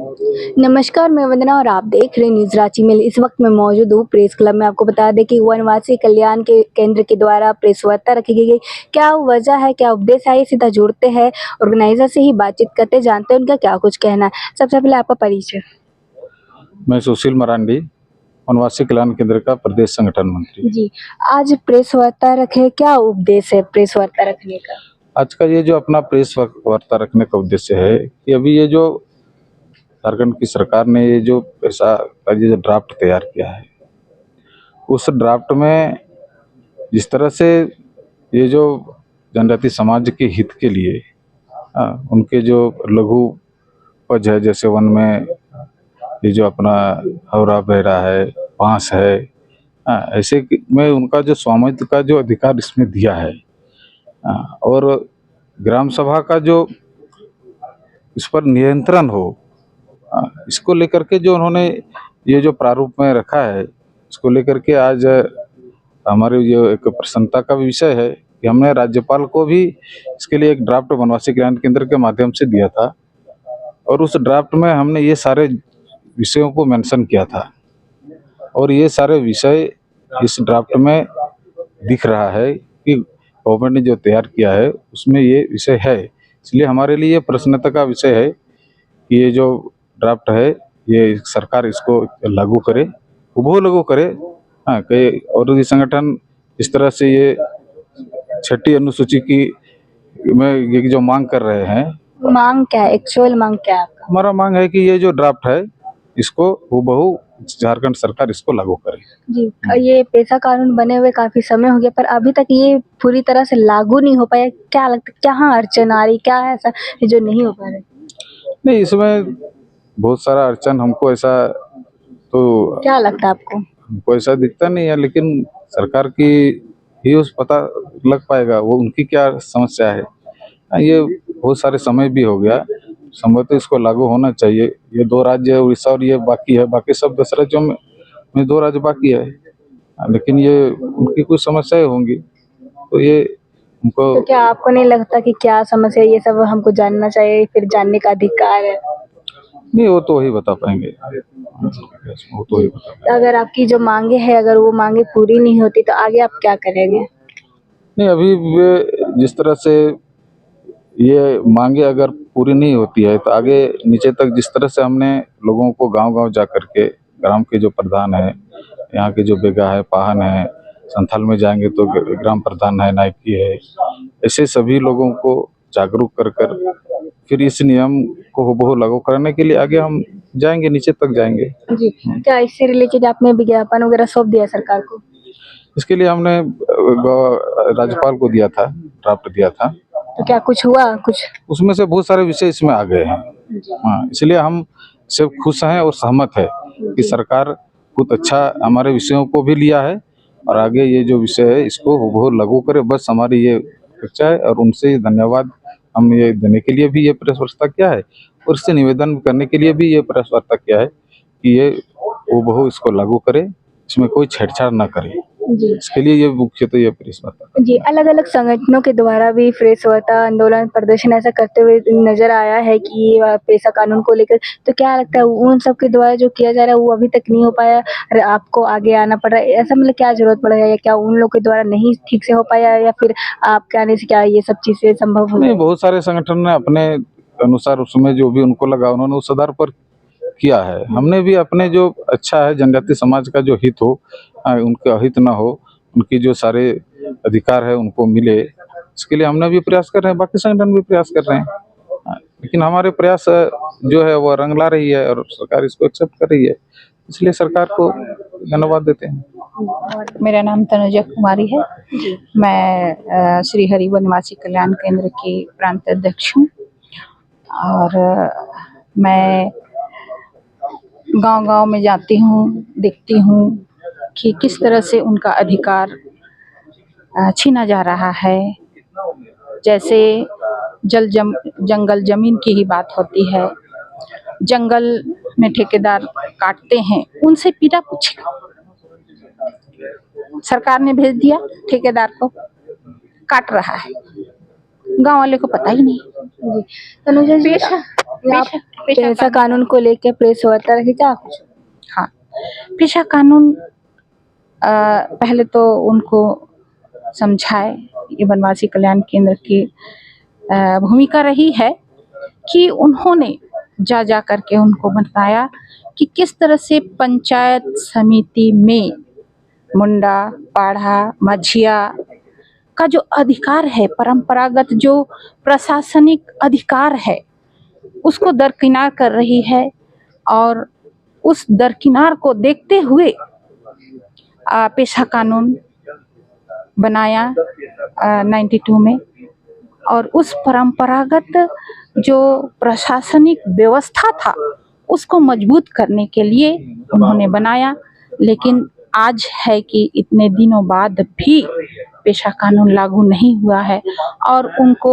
नमस्कार, मैं वंदना और आप देख रहे हैं न्यूज़ रांची में। इस वक्त मैं मौजूद हूँ प्रेस क्लब में। आपको बता दें कि वनवासी कल्याण के केंद्र के द्वारा प्रेस वार्ता रखी गई। क्या वजह है, क्या उद्देश्य है, सीधा जुड़ते हैं ऑर्गेनाइजर से ही बातचीत करते, जानते हैं उनका क्या कुछ कहना है। सबसे पहले आपका परिचय। मैं सुशील मरांडी, वनवासी कल्याण केंद्र का प्रदेश संगठन मंत्री। जी, आज प्रेस वार्ता रखे, क्या उद्देश्य है प्रेस वार्ता रखने का? आज का ये जो अपना प्रेस वार्ता रखने का उद्देश्य है कि अभी ये जो झारखंड की सरकार ने ये जो पैसा का ये जो ड्राफ्ट तैयार किया है, उस ड्राफ्ट में जिस तरह से ये जो जनजाति समाज के हित के लिए उनके जो लघु उपज है, जैसे वन में ये जो अपना हौरा बहरा है, बांस है, ऐसे में उनका जो स्वामित्व का जो अधिकार इसमें दिया है, और ग्राम सभा का जो इस पर नियंत्रण हो, इसको लेकर के जो उन्होंने ये जो प्रारूप में रखा है, इसको लेकर के आज हमारे ये एक प्रसन्नता का विषय है कि हमने राज्यपाल को भी इसके लिए एक ड्राफ्ट वनवासी कल्याण केंद्र के माध्यम से दिया था, और उस ड्राफ्ट में हमने ये सारे विषयों को मेंशन किया था, और ये सारे विषय इस ड्राफ्ट में दिख रहा है कि गवर्नमेंट ने जो तैयार किया है उसमें ये विषय है। इसलिए हमारे लिए प्रसन्नता का विषय है कि ये जो ड्राफ्ट है ये सरकार इसको लागू करे, हुबहू लागू करे। हाँ, कई और भी संगठन इस तरह से ये 6ठी अनुसूची की में ये जो मांग कर रहे हैं। मांग क्या है, एक्चुअल मांग क्या है आपका? हमारा मांग है कि ये जो ड्राफ्ट है इसको हुबहू झारखंड सरकार इसको लागू करे। जी, ये पेशा कानून बने हुए काफी समय हो गया, पर अभी तक ये पूरी तरह से लागू नहीं हो पाया। क्या लगता है, कहाँ अड़चन आ रही, क्या है ऐसा जो नहीं हो पा रहा है? नहीं, इसमें बहुत सारा अड़चन हमको ऐसा तो क्या लगता है आपको? हमको ऐसा दिखता नहीं है, लेकिन सरकार की ही उस पता लग पाएगा वो उनकी क्या समस्या है। ये बहुत सारे समय भी हो गया, संभवतः इसको लागू होना चाहिए। ये 2 राज्य उड़ीसा और ये बाकी है, बाकी सब 10 राज्यों में 2 राज्य बाकी है, लेकिन ये उनकी कुछ समस्याएं होंगी, तो ये हमको तो क्या आपको नहीं लगता कि क्या समस्या है, ये सब हमको जानना चाहिए, फिर जानने का अधिकार है? नहीं, वो तो वही बता पाएंगे, वो तो वही बता पाएंगे। अगर आपकी जो मांगे है, अगर वो मांगे पूरी नहीं होती तो आगे आप क्या करेंगे? नहीं, अभी वे जिस तरह से ये मांगे अगर पूरी नहीं होती है तो आगे नीचे तक जिस तरह से हमने लोगों को गांव-गांव जा कर के ग्राम के जो प्रधान है, यहाँ के जो बेगा है, पाहन है, संथाल में जाएंगे तो ग्राम प्रधान है, नायकी है, ऐसे सभी लोगों को जागरूक कर कर फिर इस नियम को हुबहू लागू कराने के लिए आगे हम जाएंगे, नीचे तक जाएंगे। जी, क्या इससे रिलेटेड आपने विज्ञापन वगैरह सौंप दिया सरकार को? इसके लिए हमने राज्यपाल को दिया था, ड्राफ्ट दिया था। तो क्या कुछ हुआ कुछ? उसमें से बहुत सारे विषय इसमें आ गए हैं। हाँ, इसलिए हम सब खुश हैं और सहमत है कि सरकार बहुत अच्छा हमारे विषयों को भी लिया है, और आगे ये जो विषय है इसको हुबहू लागू करे, बस हमारी ये अपेक्षा है। और उनसे धन्यवाद हम ये देने के लिए भी ये प्रेस वार्ता किया है, और इससे निवेदन करने के लिए भी ये प्रेस वार्ता किया है कि ये हुबहू इसको लागू करे, इसमें कोई छेड़छाड़ ना करे। जी, इसके लिए ये मुख्यतः ये प्रेस वार्ता। जी, अलग-अलग संगठनों के द्वारा भी प्रेस वार्ता, आंदोलन, प्रदर्शन ऐसा करते हुए नज़र आया है कि पेशा कानून को लेकर। तो क्या लगता है उन सब के द्वारा जो किया जा रहा है वो अभी तक नहीं हो पाया और आपको आगे आना पड़ रहा है? ऐसा मतलब क्या ज़रूरत पड़ रहा है, या क्या उन लोग के द्वारा नहीं ठीक से हो पाया, या फिर आपके आने से क्या ये सब चीज़ें संभव हो नहीं, गई? बहुत सारे संगठन ने अपने अनुसार उसमें जो भी उनको लगा उन्होंने उस आधार पर किया है। हमने भी अपने जो अच्छा है जनजाति समाज का जो हित हो, उनका हित ना हो, उनकी जो सारे अधिकार है उनको मिले, इसके लिए हमने भी प्रयास कर रहे हैं, बाकी संगठन भी प्रयास कर रहे हैं। लेकिन हमारे प्रयास जो है वो रंग ला रही है और सरकार इसको एक्सेप्ट कर रही है, इसलिए सरकार को धन्यवाद देते हैं। मेरा नाम तनुजा कुमारी है। मैं श्री हरि वनवासी कल्याण केंद्र की प्रांत अध्यक्ष हूँ, और मैं गांव-गांव में जाती हूँ, देखती हूँ कि किस तरह से उनका अधिकार छीना जा रहा है। जैसे जंगल जमीन की ही बात होती है, जंगल में ठेकेदार काटते हैं, उनसे पीड़ा पूछे। सरकार ने भेज दिया ठेकेदार को, काट रहा है, गांव वाले को पता ही नहीं। जी, तनुजा जी, आप पेशा कानून को लेके प्रेस वार्ता रखी क्या कुछ? हाँ, पेशा कानून पहले तो उनको समझाए, ये वनवासी कल्याण केंद्र की भूमिका रही है कि उन्होंने जा करके उनको बताया कि किस तरह से पंचायत समिति में मुंडा, पाढ़ा, माझिया का जो अधिकार है, परंपरागत जो प्रशासनिक अधिकार है, उसको दरकिनार कर रही है। और उस दरकिनार को देखते हुए पेशा कानून बनाया 92 में, और उस परंपरागत जो प्रशासनिक व्यवस्था था उसको मजबूत करने के लिए उन्होंने बनाया। लेकिन आज है कि इतने दिनों बाद भी पेशा कानून लागू नहीं हुआ है और उनको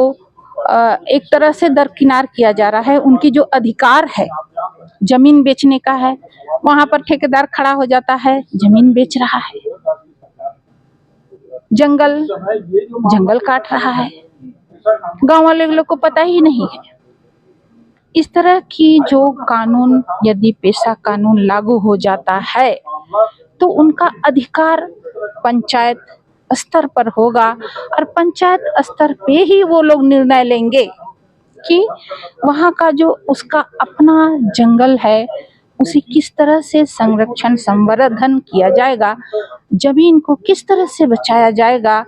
एक तरह से दरकिनार किया जा रहा है। उनकी जो अधिकार है जमीन बेचने का है, वहां पर ठेकेदार खड़ा हो जाता है, जमीन बेच रहा है, जंगल काट रहा है, गांव वाले लोग को पता ही नहीं है। इस तरह की जो कानून, यदि पेशा कानून लागू हो जाता है तो उनका अधिकार पंचायत स्तर पर होगा और पंचायत स्तर पे ही वो लोग निर्णय लेंगे कि वहाँ का जो उसका अपना जंगल है उसे किस तरह से संरक्षण संवर्धन किया जाएगा, जमीन को किस तरह से बचाया जाएगा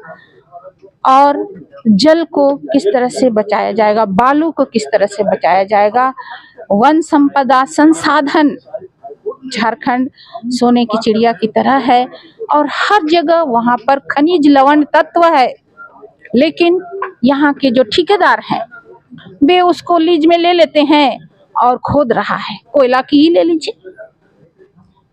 और जल को किस तरह से बचाया जाएगा, बालू को किस तरह से बचाया जाएगा। वन संपदा संसाधन झारखंड सोने की चिड़िया की तरह है और हर जगह वहाँ पर खनिज लवण तत्व है, लेकिन यहाँ के जो ठेकेदार हैं वे उसको लीज में ले लेते हैं और खोद रहा है। कोयला की ही ले लीजिए,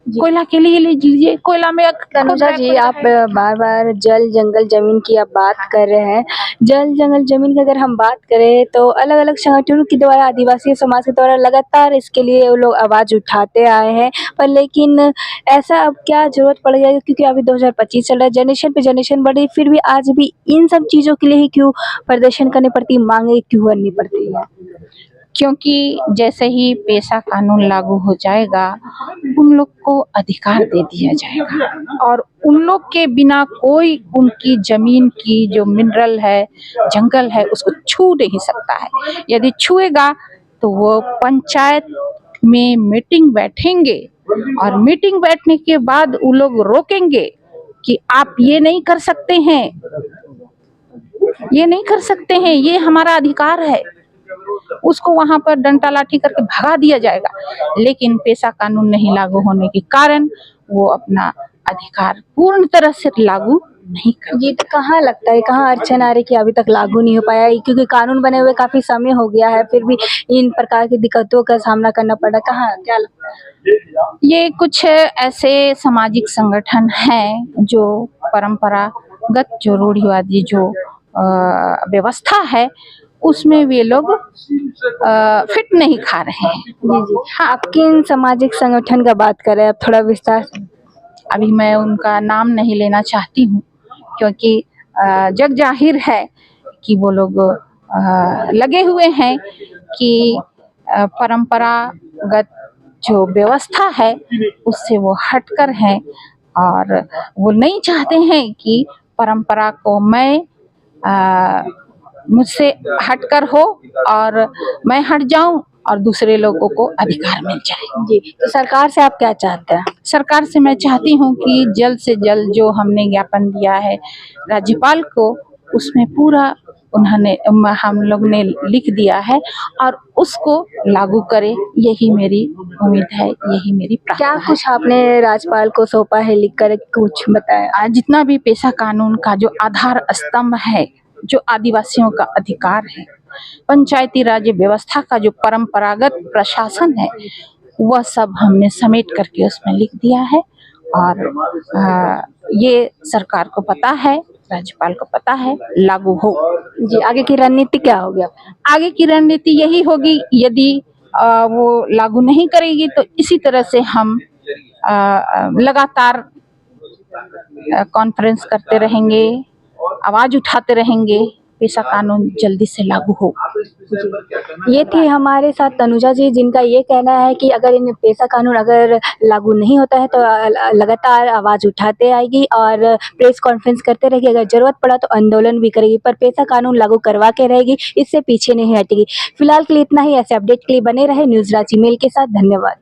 कोयला के लिए ले लीजिए, कोयला में तनुजा जी, आप बार बार जल जंगल जमीन की आप बात कर रहे हैं। जल जंगल जमीन की अगर हम बात करें तो अलग अलग संगठनों के द्वारा, आदिवासी समाज के द्वारा लगातार इसके लिए वो लोग आवाज़ उठाते आए हैं, पर लेकिन ऐसा अब क्या जरूरत पड़ गई, क्योंकि अभी 2025 चल रहा है, जनरेशन पे जनरेशन बढ़ी, फिर भी आज भी इन सब चीज़ों के लिए ही क्यों प्रदर्शन करनी पड़ती, मांगे क्यों करनी पड़ती है? क्योंकि जैसे ही पेशा कानून लागू हो जाएगा उन लोग को अधिकार दे दिया जाएगा और उन लोग के बिना कोई उनकी जमीन की जो मिनरल है, जंगल है, उसको छू नहीं सकता है। यदि छुएगा तो वो पंचायत में मीटिंग बैठेंगे और मीटिंग बैठने के बाद वो लोग रोकेंगे कि आप ये नहीं कर सकते हैं, ये नहीं कर सकते हैं, ये हमारा अधिकार है। उसको वहां पर डंडा लाठी करके भगा दिया जाएगा। लेकिन पेशा कानून नहीं लागू होने के कारण वो अपना अधिकार पूर्ण तरह से लागू नहीं कर। ये तो कहाँ लगता है, कहाँ अड़चन आ रही कि अभी तक लागू नहीं हो पाया, क्योंकि कानून बने हुए काफी समय हो गया है, फिर भी इन प्रकार की दिक्कतों का सामना करना पड़ा, कहाँ क्या लगता है? ये कुछ ऐसे सामाजिक संगठन हैं जो परंपरागत जो रूढ़िवादी जो व्यवस्था है उसमें वे लोग फिट नहीं खा रहे हैं। जी जी, हाँ, आप किन सामाजिक संगठन का बात कर रहे हैं, आप थोड़ा विस्तार से? अभी मैं उनका नाम नहीं लेना चाहती हूँ क्योंकि जग जाहिर है कि वो लोग लगे हुए हैं कि परंपरागत जो व्यवस्था है उससे वो हटकर हैं और वो नहीं चाहते हैं कि परंपरा को मैं मुझसे हटकर हो और मैं हट जाऊं और दूसरे लोगों को अधिकार मिल जाए। जी, तो सरकार से आप क्या चाहते हैं? सरकार से मैं चाहती हूं कि जल्द से जल्द जो हमने ज्ञापन दिया है राज्यपाल को, उसमें पूरा उन्होंने हम लोग ने लिख दिया है और उसको लागू करे, यही मेरी उम्मीद है, यही मेरी प्रार्थना है। क्या कुछ आपने राज्यपाल को सौंपा है, लिख कर कुछ बताया? जितना भी पेशा कानून का जो आधार स्तंभ है, जो आदिवासियों का अधिकार है, पंचायती राज व्यवस्था का जो परंपरागत प्रशासन है, वह सब हमने समेट करके उसमें लिख दिया है और ये सरकार को पता है, राज्यपाल को पता है, लागू हो। जी, आगे की रणनीति क्या होगी? आगे की रणनीति यही होगी, यदि वो लागू नहीं करेगी तो इसी तरह से हम लगातार कॉन्फ्रेंस करते रहेंगे, आवाज उठाते रहेंगे, पेशा कानून जल्दी से लागू हो। ये थी हमारे साथ तनुजा जी, जिनका ये कहना है कि अगर इन पेशा कानून अगर लागू नहीं होता है तो लगातार आवाज़ उठाते आएगी और प्रेस कॉन्फ्रेंस करते रहेगी, अगर ज़रूरत पड़ा तो आंदोलन भी करेगी, पर पेशा कानून लागू करवा के रहेगी, इससे पीछे नहीं हटेगी। फिलहाल के लिए इतना ही। ऐसे अपडेट के लिए बने रहे न्यूज़ रांची मेल के साथ। धन्यवाद।